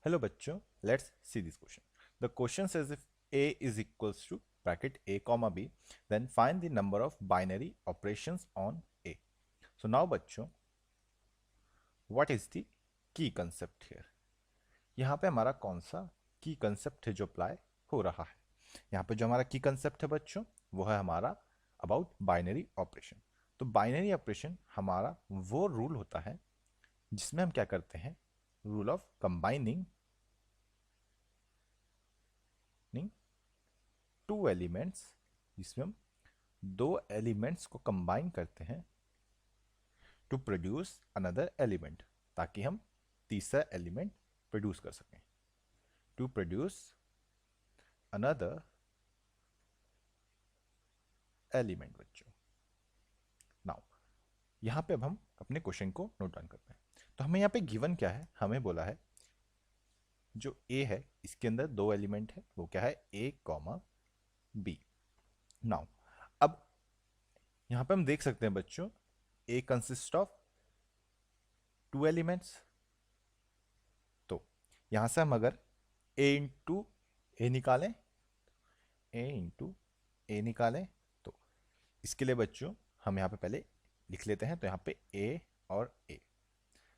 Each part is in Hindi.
Hello बच्चों, let's see this question. The question says if A is equals to bracket A comma B, then find the number of binary operations on A. So now बच्चों, what is the key concept here? यहाँ पे हमारा कौन सा की कंसेप्ट है जो अप्लाई हो रहा है? यहाँ पे जो हमारा की कंसेप्ट है बच्चों, वो है हमारा अबाउट बाइनरी ऑपरेशन. तो बाइनरी ऑपरेशन हमारा वो रूल होता है जिसमें हम क्या करते हैं, rule of combining two elements, जिसमें हम दो एलिमेंट्स को कंबाइन करते हैं टू प्रोड्यूस अनदर एलिमेंट, ताकि हम तीसरा एलिमेंट प्रोड्यूस कर सकें. टू प्रोड्यूस अनदर एलिमेंट बच्चों. नाउ यहाँ पे अब हम अपने क्वेश्चन को नोट डाउन करते हैं. तो हमें यहाँ पे गिवन क्या है, हमें बोला है जो ए है इसके अंदर दो एलिमेंट है, वो क्या है, ए कॉमा बी. नाउ अब यहाँ पे हम देख सकते हैं बच्चों, ए कंसिस्ट ऑफ टू एलिमेंट्स. तो यहाँ से हम अगर ए इंटू ए निकालें, तो इसके लिए बच्चों हम यहाँ पे पहले लिख लेते हैं. तो यहाँ पे ए और ए,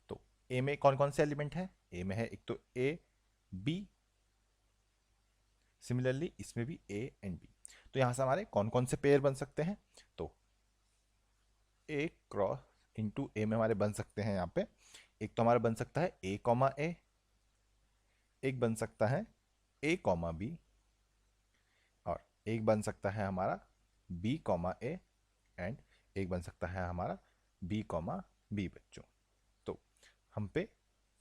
तो ए में कौन कौन से एलिमेंट हैं? ए में है एक तो ए, बी, सिमिलरली इसमें भी ए एंड बी. तो यहां से हमारे कौन कौन से पेयर बन सकते हैं? तो ए क्रॉस इंटू ए में हमारे बन सकते हैं यहाँ पे, एक तो हमारा बन सकता है ए कॉमा ए, एक बन सकता है ए कॉमा बी, और एक बन सकता है हमारा बी कॉमा ए, एंड एक बन सकता है हमारा बी कॉमा बी बच्चों. तो हम पे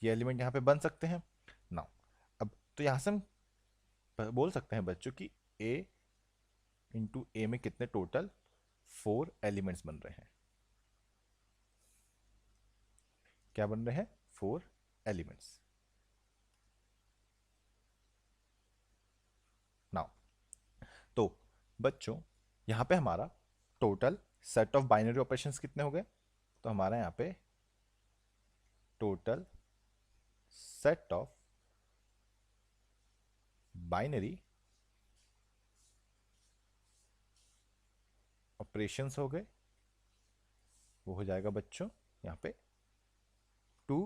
ये एलिमेंट यहाँ पे बन सकते हैं. नाउ अब तो यहाँ से हम बोल सकते हैं बच्चों कि a इंटू ए में कितने टोटल 4 एलिमेंट्स बन रहे हैं. क्या बन रहे हैं? 4 एलिमेंट्स. नाउ तो बच्चों यहां पे हमारा total set of binary operations कितने हो गए? तो हमारा यहां पे total set of binary operations हो गए, वो हो जाएगा बच्चों यहाँ पे 2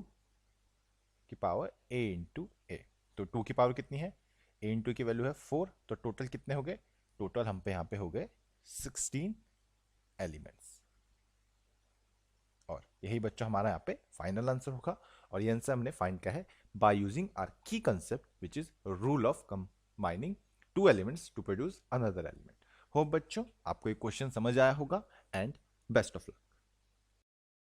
की पावर a इंटू ए. तो 2 की पावर कितनी है? a इंटू की वैल्यू है 4. तो टोटल कितने हो गए? टोटल हम पे यहाँ पे हो गए 16 एलिमेंट्स. और यही बच्चों हमारा यहाँ पे फाइनल आंसर होगा. और ये आंसर हमने फाइंड किया है बाय यूजिंग आवर की concept which is rule of combining two elements to produce another element. Hope बच्चों आपको ये क्वेश्चन समझ आया होगा, एंड बेस्ट ऑफ लक.